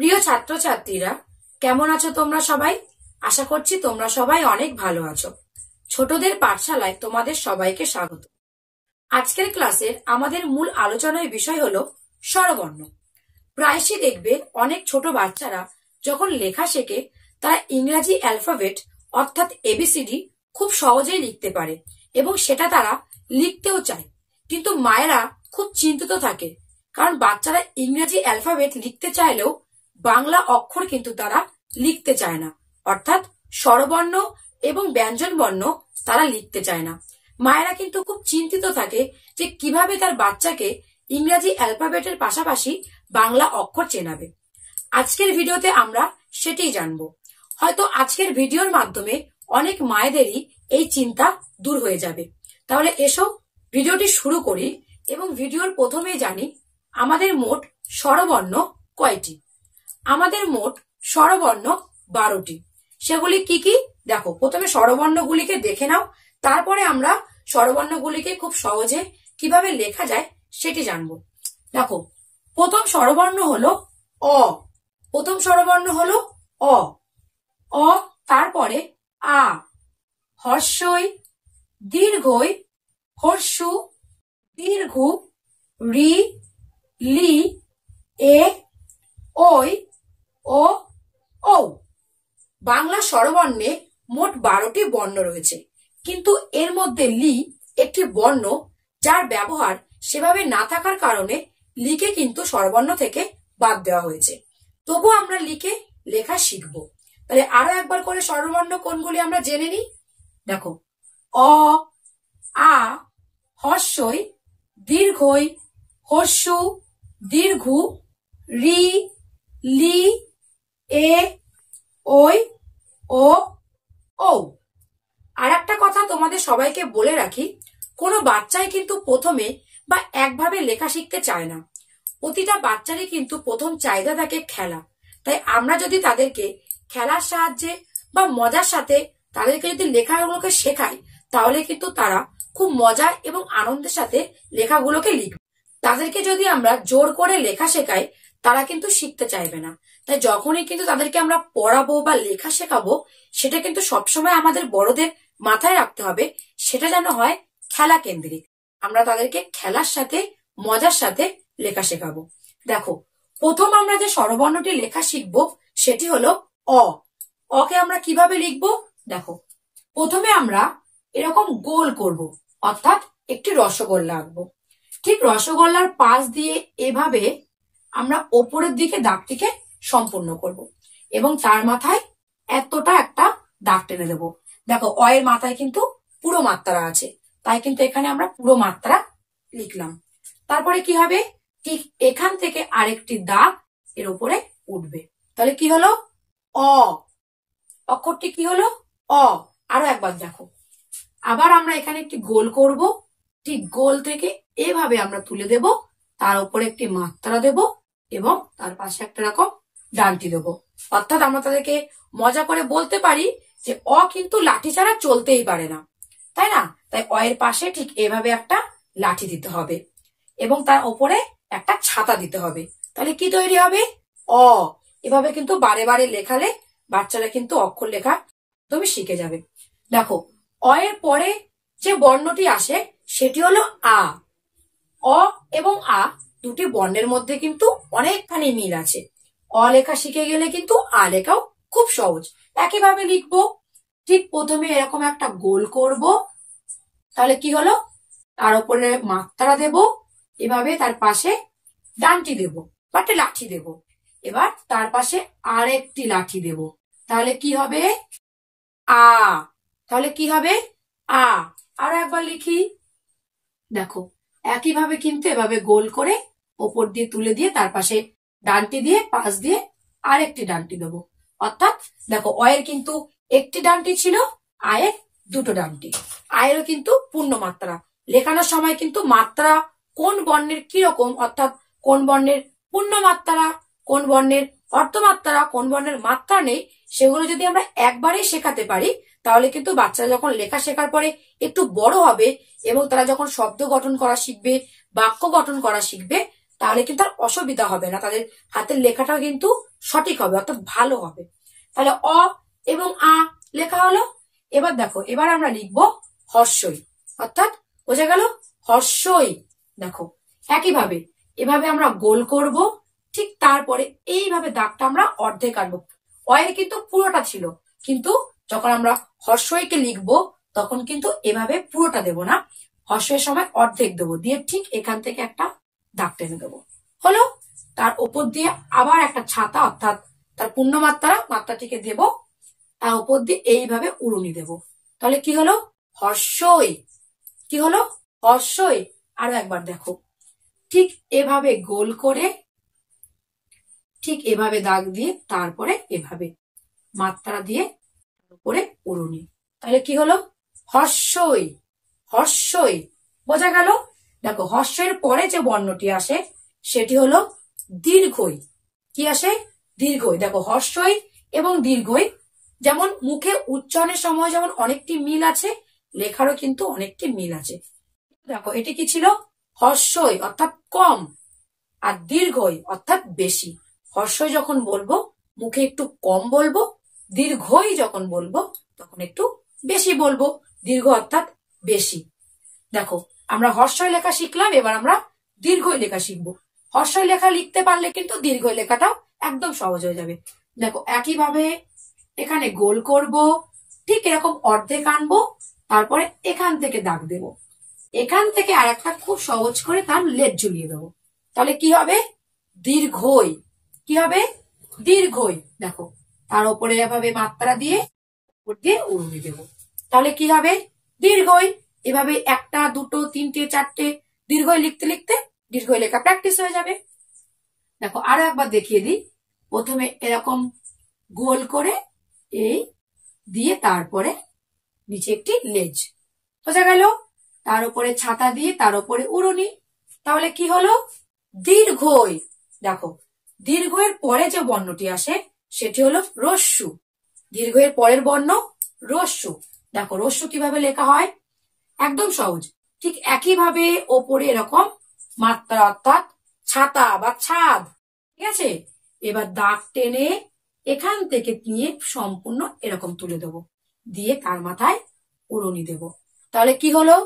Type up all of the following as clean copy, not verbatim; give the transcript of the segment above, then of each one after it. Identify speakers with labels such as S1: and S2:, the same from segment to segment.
S1: প্রিয় ছাত্রছাত্রীরা, কেমন আছো তোমরা সবাই? আশা করছি তোমরা সবাই অনেক ভালো আছো। ছোটদের পাঠশালায় তোমাদের সবাইকে স্বাগত। আজকের ক্লাসের আমাদের মূল আলোচনার বিষয় হলো স্বরবর্ণ। প্রায়শই দেখবে অনেক ছোট বাচ্চারা যখন লেখা শেখে তারা ইংরাজি অ্যালফাবেট অর্থাৎ এবিসিডি খুব সহজেই লিখতে পারে এবং সেটা তারা লিখতেও চায়। কিন্তু মায়েরা খুব চিন্তিত থাকে, কারণ বাচ্চারা ইংরেজি অ্যালফাবেট লিখতে চাইলেও বাংলা অক্ষর কিন্তু তারা লিখতে চায় না, অর্থাৎ স্বরবর্ণ এবং ব্যঞ্জন বর্ণ তারা লিখতে চায় না। মায়েরা কিন্তু খুব চিন্তিত থাকে যে কিভাবে তার বাচ্চাকে ইংরাজি অ্যালফাবেটের পাশাপাশি বাংলা অক্ষর চেনাবে। আজকের ভিডিওতে আমরা সেটাই জানবো। হয়তো আজকের ভিডিওর মাধ্যমে অনেক মায়েদেরই এই চিন্তা দূর হয়ে যাবে। তাহলে এসো ভিডিওটি শুরু করি এবং ভিডিওর প্রথমেই জানি আমাদের মোট স্বরবর্ণ কয়টি। আমাদের মোট স্বরবর্ণ 12টি। সেগুলি কি কি দেখো। প্রথমে স্বরবর্ণগুলিকে দেখে নাও, তারপরে আমরা স্বরবর্ণগুলিকে খুব সহজে কিভাবে লেখা যায় সেটি জানবো। দেখো, প্রথম স্বরবর্ণ হলো অ। প্রথম স্বরবর্ণ হলো অ। অ, তারপরে আ, হর্ষই, দীর্ঘই, হর্ষু, দীর্ঘু, রি, লি, এ, ওই, ও, ও। বাংলা স্বরবর্ণে মোট 12টি বর্ণ রয়েছে, কিন্তু এর মধ্যে লি একটি বর্ণ যার ব্যবহার সেভাবে না থাকার কারণে লিকে কিন্তু স্বরবর্ণ থেকে বাদ দেওয়া হয়েছে। তবু আমরা লিকে লেখা শিখব। তাহলে আরো একবার করে স্বরবর্ণ কোনগুলি আমরা জেনে নিই। দেখো, অ, আ, হর্ষই, দীর্ঘই, হর্ষু, দীর্ঘু, রি, লি, এ, ওই, ও, ও। আর একটা কথা তোমাদের সবাইকে বলে রাখি, কোনো বাচ্চাই কিন্তু প্রথমে বা একভাবে লেখা শিখতে চায় না। প্রতিটা বাচ্চারই কিন্তু প্রথম চাহিদা থাকে খেলা। তাই আমরা যদি তাদেরকে খেলার সাহায্যে বা মজার সাথে তাদেরকে যদি লেখাগুলোকে শেখাই, তাহলে কিন্তু তারা খুব মজা এবং আনন্দের সাথে লেখাগুলোকে লিখবে। তাদেরকে যদি আমরা জোর করে লেখা শেখাই, তারা কিন্তু শিখতে চাইবে না। তাই যখনই কিন্তু তাদেরকে আমরা পড়াবো বা লেখা শেখাবো, সেটা কিন্তু সবসময় আমাদের বড়দের মাথায় রাখতে হবে, সেটা যেন হয় খেলা কেন্দ্রিক। আমরা তাদেরকে খেলার সাথে মজার সাথে লেখা শেখাবো। দেখো, প্রথম আমরা যে স্বরবর্ণটি লেখা শিখবো সেটি হলো অ। অকে আমরা কিভাবে লিখবো? দেখো, প্রথমে আমরা এরকম গোল করব, অর্থাৎ একটি রসগোল্লা আঁকবো। ঠিক রসগোল্লার পাশ দিয়ে এভাবে আমরা ওপরের দিকে দাগটিকে সম্পূর্ণ করব এবং তার মাথায় এতটা একটা দাগ টেনে দেবো। দেখো, অ এর মাথায় কিন্তু পুরো মাত্রা আছে, তাই কিন্তু এখানে আমরা পুরো মাত্রা লিখলাম। তারপরে কি হবে? ঠিক এখান থেকে আরেকটি দাগ এর উপরে উঠবে। তাহলে কি হলো? অ। অক্ষরটি কি হলো? অ। আরো একবার দেখো, আবার আমরা এখানে একটি গোল করব। ঠিক গোল থেকে এভাবে আমরা তুলে দেব, তার উপরে একটি মাত্রা দেব এবং তার পাশে একটা রকম ডানটি দেব। অর্থাৎ আমরা তাদেরকে মজা করে বলতে পারি যে অ কিন্তু লাঠি ছাড়া চলতেই পারে না, তাই না? তাই অ এর পাশে ঠিক এভাবে একটা লাঠি দিতে হবে এবং তার উপরে একটা ছাতা দিতে হবে। তাহলে কি তৈরি হবে? অ। এভাবে কিন্তু বারে বারে লেখালে বাচ্চারা কিন্তু অক্ষর লেখা তুমি শিখে যাবে। দেখো, অ এর পরে যে বর্ণটি আসে সেটি হলো আ। অ এবং আ দুটি বর্ণের মধ্যে কিন্তু অনেকখানি মিল আছে। অ লেখা শিখে গেলে কিন্তু আ লেখাও খুব সহজ। একইভাবে লিখবো। ঠিক প্রথমে এরকম একটা গোল করব, তাহলে কি হলো? তার উপরে মাত্রা দেব, এভাবে তার পাশে ডানটি দেব বা একটা লাঠি দেব। এবার তার পাশে আরেকটি লাঠি দেব, তাহলে কি হবে? আ। তাহলে কি হবে? আ। আরো একবার লিখি। দেখো, একইভাবে কিন্তু এভাবে গোল করে ওপর দিয়ে তুলে দিয়ে তার পাশে ডানটি দিয়ে পাশ দিয়ে আরেকটি ডানটি দেবো। অর্থাৎ দেখো, অ এর কিন্তু একটি ডানটি ছিল, আয়ের দুটো ডানটি। আয়েরও কিন্তু পূর্ণ মাত্রা। লেখানোর সময় কিন্তু মাত্রা কোন বর্ণের কিরকম, অর্থাৎ কোন বর্ণের পূর্ণ মাত্রা, কোন বর্ণের অর্ধমাত্রা, কোন বর্ণের মাত্রা নেই, সেগুলো যদি আমরা একবারেই শেখাতে পারি, তাহলে কিন্তু বাচ্চারা যখন লেখা শেখার পরে একটু বড় হবে এবং তারা যখন শব্দ গঠন করা শিখবে, বাক্য গঠন করা শিখবে, তাহলে কিন্তু আর অসুবিধা হবে না। তাদের হাতের লেখাটাও কিন্তু সঠিক হবে, অর্থাৎ ভালো হবে। তাহলে অ এবং আ লেখা হলো। এবার দেখো, এবার আমরা লিখবো হর্ষই, অর্থাৎ বোঝা গেল হর্ষই। দেখো একইভাবে এভাবে আমরা গোল করব, ঠিক তারপরে এইভাবে দাগটা আমরা অর্ধেক আনবো। অয়ের কিন্তু পুরোটা ছিল, কিন্তু যখন আমরা হর্ষইকে লিখবো তখন কিন্তু এভাবে পুরোটা দেব না, হর্ষের সময় অর্ধেক দেবো, দিয়ে ঠিক এখান থেকে একটা দাগ টেনে দেবো। হলো, তার উপর দিয়ে আবার একটা ছাতা অর্থাৎ তার মাত্রাটিকে দেব, তার উপর দিয়ে এইভাবে উড়ুনি দেব। তাহলে কি হলো? হর্ষই। কি হলো? হর্ষই। আরো একবার দেখো, ঠিক এভাবে গোল করে ঠিক এভাবে দাগ দিয়ে তারপরে এভাবে মাত্রা দিয়ে উপরে উড়ুনি। তাহলে কি হলো? হর্ষই। হর্ষই। বোঝা গেল? দেখো হর্ষের পরে যে বর্ণটি আসে সেটি হলো দীর্ঘই। কি আসে? দীর্ঘই। দেখো হর্ষই এবং দীর্ঘই যেমন মুখে উচ্চারণের সময় যেমন অনেকটি মিল আছে, লেখারও কিন্তু অনেকটি মিল আছে। দেখো এটি কি ছিল? হর্ষই অর্থাৎ কম, আর দীর্ঘই অর্থাৎ বেশি। হর্ষই যখন বলবো মুখে একটু কম বলবো, দীর্ঘই যখন বলবো তখন একটু বেশি বলবো। দীর্ঘ অর্থাৎ বেশি। দেখো আমরা হর্ষই লেখা শিখলাম, এবার আমরা দীর্ঘই লেখা শিখবো। হর্ষই লেখা লিখতে পারলে কিন্তু দীর্ঘই লেখাটাও একদম সহজ হয়ে যাবে। দেখো একইভাবে এখানে গোল করব, ঠিক এরকম অর্ধেক আনবো, তারপরে এখান থেকে দাগ দেব, এখান থেকে আর একটা খুব সহজ করে তার লেজ ঝুলিয়ে দেবো। তাহলে কি হবে? দীর্ঘই। কি হবে? দীর্ঘই। দেখো তার উপরে এভাবে মাত্রা দিয়ে উপর দিয়ে উড়িয়ে দেব, তাহলে কি হবে? দীর্ঘই। এভাবে একটা দুটো তিনটে চারটে দীর্ঘই লিখতে লিখতে দীর্ঘই লেখা প্র্যাকটিস হয়ে যাবে। দেখো আরো একবার দেখিয়ে দিই। প্রথমে এরকম গোল করে এই দিয়ে তারপরে নিচে একটি লেজ, বোঝা গেল? তার উপরে ছাতা দিয়ে তার উপরে উড়ুনি। তাহলে কি হলো? দীর্ঘই। দেখো দীর্ঘের পরে যে বর্ণটি আসে সেটি হলো রস্যু। দীর্ঘের পরের বর্ণ রস্যু। দেখো রস্যু কিভাবে লেখা হয়? একদম সহজ। ঠিক একইভাবে ওপরে এরকম মাত্রা অর্থাৎ ছাতা বা ছাদ, ঠিক আছে? এবার দাগ টেনে এখান থেকে নিয়ে সম্পূর্ণ এরকম তুলে দেব, দিয়ে তার মাথায় উড়ুনি দেব। তাহলে কি হলো?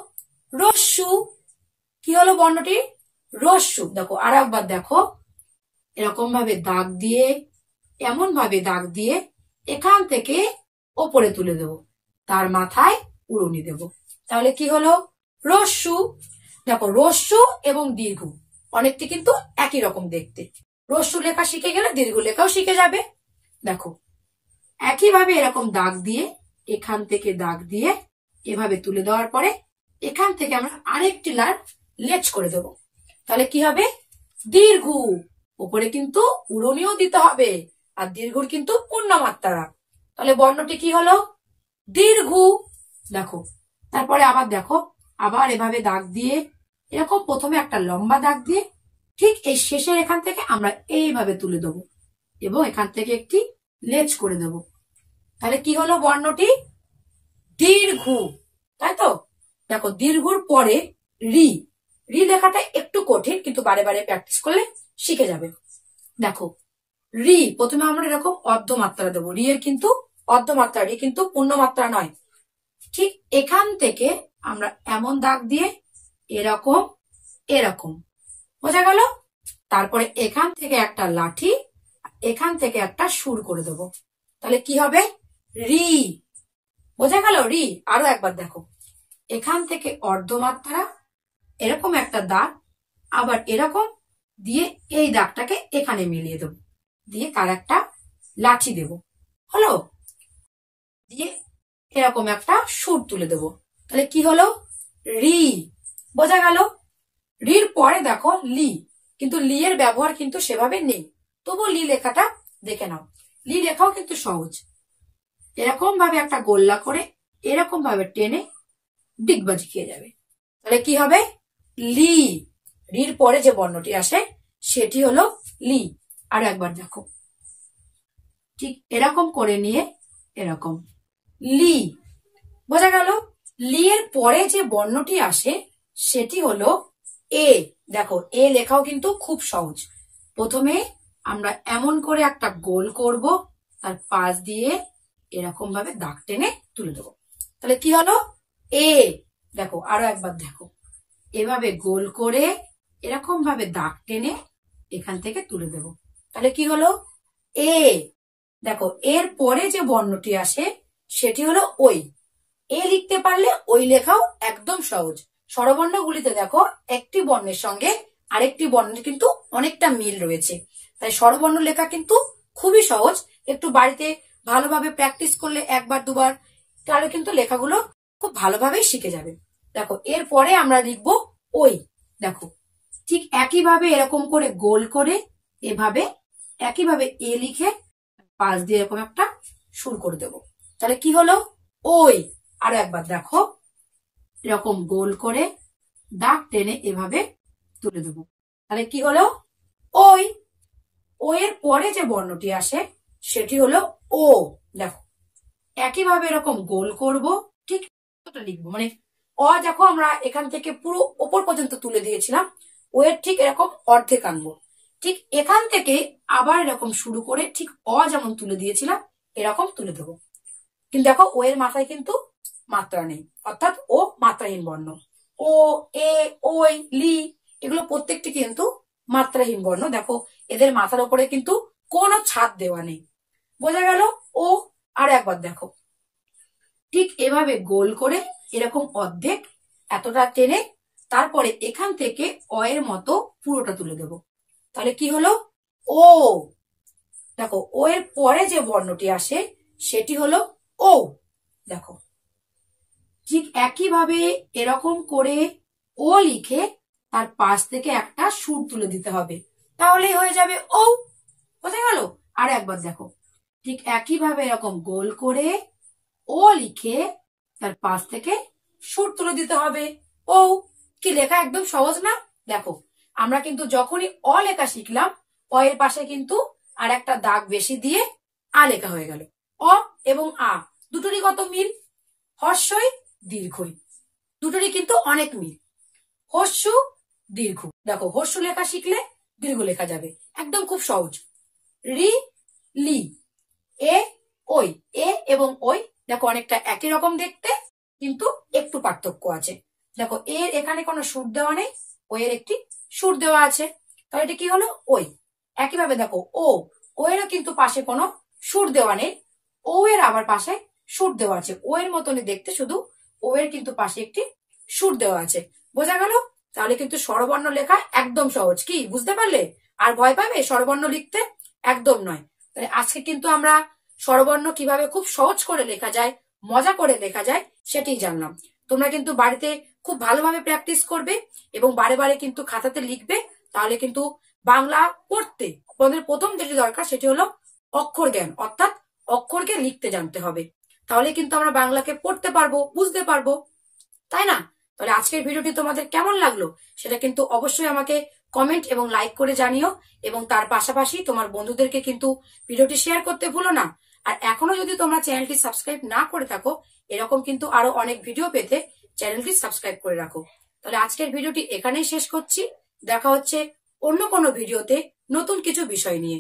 S1: রস্যু। কি হলো বর্ণটি? রস্যু। দেখো আর একবার দেখো, এরকম ভাবে দাগ দিয়ে, এমন ভাবে দাগ দিয়ে এখান থেকে ওপরে তুলে দেব, তার মাথায় উড়ুনি দেব। তাহলে কি হলো? রস্যু। দেখো রস্যু এবং দীর্ঘ অনেকটি কিন্তু একই রকম দেখতে। রস্যু লেখা শিখে গেলে দীর্ঘ লেখাও শিখে যাবে। দেখো একইভাবে এরকম দাগ দিয়ে এখান থেকে দাগ দিয়ে এভাবে তুলে দেওয়ার পরে এখান থেকে আমরা আরেকটি লেজ করে দেব। তাহলে কি হবে? দীর্ঘ। উপরে কিন্তু উড়নিও দিতে হবে, আর দীর্ঘর কিন্তু পূর্ণ মাত্রা। তাহলে বর্ণটি কি হলো? দীর্ঘ। দেখো তারপরে আবার দেখো, আবার এভাবে দাগ দিয়ে এরকম প্রথমে একটা লম্বা দাগ দিয়ে ঠিক এই শেষের এখান থেকে আমরা এইভাবে তুলে দেবো এবং এখান থেকে একটি লেজ করে দেব। তাহলে কি হলো বর্ণটি? দীর্ঘ। তাই তো? দেখো দীর্ঘর পরে রি। রি লেখাটা একটু কঠিন, কিন্তু বারে বারে প্র্যাকটিস করলে শিখে যাবে। দেখো রি প্রথমে আমরা এরকম অর্ধমাত্রা দেবো। রি এর কিন্তু অর্ধমাত্রা, রি কিন্তু পূর্ণ মাত্রা নয়। ঠিক এখান থেকে আমরা এমন দাগ দিয়ে এরকম এরকম, বোঝা গেল? তারপরে এখান থেকে একটা লাঠি, এখান থেকে একটা সুর করে দেব। তাহলে কি হবে? রি। বোঝা গেল? রি। আরো একবার দেখো, এখান থেকে অর্ধমাত্রা, এরকম একটা দাগ, আবার এরকম দিয়ে এই দাগটাকে এখানে মিলিয়ে দেব, দিয়ে তার একটা লাঠি দেব। হলো? দিয়ে এরকম একটা সুর তুলে দেব। তাহলে কি হলো? রি। বোঝা গেল? রির পরে দেখো লি, কিন্তু লি এর ব্যবহার কিন্তু সেভাবে নেই। তবু লি লেখাটা দেখে নাও। লি লেখাও কিন্তু সহজ। এরকম ভাবে একটা গোল্লা করে এরকম ভাবে টেনে ডিগবাজি খেয়ে যাবে। তাহলে কি হবে? লি। রির পরে যে বর্ণটি আসে সেটি হলো লি। আর একবার দেখো, ঠিক এরকম করে নিয়ে এরকম লি। বোঝা গেল? লি এর পরে যে বর্ণটি আসে সেটি হলো এ। দেখো এ লেখাও কিন্তু খুব সহজ। প্রথমে আমরা এমন করে একটা গোল করব, তার পাশ দিয়ে এরকম ভাবে দাগ টেনে তুলে দেবো। তাহলে কি হলো? এ। দেখো আরো একবার দেখো, এভাবে গোল করে এরকম ভাবে দাগ টেনে এখান থেকে তুলে দেব। তাহলে কি হলো? এ। দেখো এর পরে যে বর্ণটি আসে সেটি হলো ওই। এ লিখতে পারলে ওই লেখাও একদম সহজ। স্বরবর্ণগুলিতে দেখো একটি বর্ণের সঙ্গে আরেকটি বর্ণের কিন্তু অনেকটা মিল রয়েছে, তাই স্বরবর্ণ লেখা কিন্তু খুবই সহজ। একটু বাড়িতে ভালোভাবে প্র্যাকটিস করলে একবার দুবার, তাহলে কিন্তু লেখাগুলো খুব ভালোভাবেই শিখে যাবে। দেখো এরপরে আমরা লিখবো ওই। দেখো ঠিক একইভাবে এরকম করে গোল করে এভাবে একইভাবে এ লিখে পাশ দিয়ে এরকম একটা সুর করে দেব। তাহলে কি হলো? ওই। আরো একবার দেখো, এরকম গোল করে দাগ টেনে এভাবে তুলে দেব। তাহলে কি হলো? ওই। ও এর পরে যে বর্ণটি আসে সেটি হলো ও। দেখো একইভাবে এরকম গোল করব, ঠিক লিখবো, মানে অ দেখো আমরা এখান থেকে পুরো ওপর পর্যন্ত তুলে দিয়েছিলাম, ও এর ঠিক এরকম অর্ধেক আনবো। ঠিক এখান থেকে আবার এরকম শুরু করে ঠিক অ যেমন তুলে দিয়েছিলাম এরকম তুলে দেবো। কিন্তু দেখো ও এর মাথায় কিন্তু মাত্রা নেই, অর্থাৎ ও মাত্রাহীন বর্ণ। ও, এ, ওই, লি এগুলো প্রত্যেকটি কিন্তু মাত্রাহীন বর্ণ। দেখো এদের মাথার উপরে কিন্তু কোনো ছাদ দেওয়া নেই। বোঝা গেল? ও। আর একবার দেখো, ঠিক এভাবে গোল করে এরকম অর্ধেক এতটা টেনে তারপরে এখান থেকে অ এর মতো পুরোটা তুলে দেব। তাহলে কি হলো? ও। দেখো ও এর পরে যে বর্ণটি আসে সেটি হলো ও। দেখো ঠিক একইভাবে এরকম করে ও লিখে তার পাশ থেকে একটা সুর তুলে দিতে হবে, তাহলেই হয়ে যাবে ও। বোঝা গেল? আর একবার দেখো, ঠিক একইভাবে এরকম গোল করে ও লিখে তার পাশ থেকে সুর তুলে দিতে হবে, ও। কি লেখা একদম সহজ না? দেখো আমরা কিন্তু যখনই অ লেখা শিখলাম, অ এর পাশে কিন্তু আর একটা দাগ বেশি দিয়ে আ লেখা হয়ে গেল। অ এবং আ দুটোরই কত মিল? হর্ষই দীর্ঘই, দুটোরই কিন্তু অনেক মিল। হর্ষু দীর্ঘ, দেখো হর্ষু লেখা শিখলে দীর্ঘ লেখা যাবে, একদম খুব সহজ। রি, লি, এ, ওই। এ এবং ওই দেখো অনেকটা একই রকম দেখতে, কিন্তু একটু পার্থক্য আছে। দেখো এর এখানে কোনো সুর দেওয়া নেই, ও এর একটি সুর দেওয়া আছে, তাহলে এটা কি হলো? ওই। একইভাবে দেখো ও, ও এরও কিন্তু পাশে কোনো সুর দেওয়া নেই, ও এর আবার পাশে সুর দেওয়া আছে। ও এর মতনই দেখতে, শুধু ও এর কিন্তু পাশে একটি সুর দেওয়া আছে। বোঝা গেল? তাহলে কিন্তু স্বরবর্ণ লেখা একদম সহজ। কি বুঝতে পারলে? আর ভয় পাবে স্বরবর্ণ লিখতে? একদম নয়। তাহলে আজকে কিন্তু আমরা স্বরবর্ণ কিভাবে খুব সহজ করে লেখা যায়, মজা করে লেখা যায় সেটি জানলাম। তোমরা কিন্তু বাড়িতে খুব ভালোভাবে প্র্যাকটিস করবে এবং বারে বারে কিন্তু খাতাতে লিখবে, তাহলে কিন্তু বাংলা পড়তে তোমাদের প্রথম যেটি দরকার সেটি হলো অক্ষর জ্ঞান, অর্থাৎ অক্ষরকে লিখতে জানতে হবে। তাহলে কিন্তু আমরা বাংলাকে পড়তে পারবো, বুঝতে পারবো, তাই না? তাহলে আজকের ভিডিওটি তোমাদের কেমন লাগলো সেটা কিন্তু অবশ্যই আমাকে কমেন্ট এবং লাইক করে জানিও, এবং তার পাশাপাশি তোমার বন্ধুদেরকে কিন্তু ভিডিওটি শেয়ার করতে ভুলো না। আর এখনো যদি তোমরা চ্যানেলটি সাবস্ক্রাইব না করে থাকো, এরকম কিন্তু আরো অনেক ভিডিও পেতে চ্যানেলটি সাবস্ক্রাইব করে রাখো। তাহলে আজকের ভিডিওটি এখানেই শেষ করছি। দেখা হচ্ছে অন্য কোনো ভিডিওতে নতুন কিছু বিষয় নিয়ে।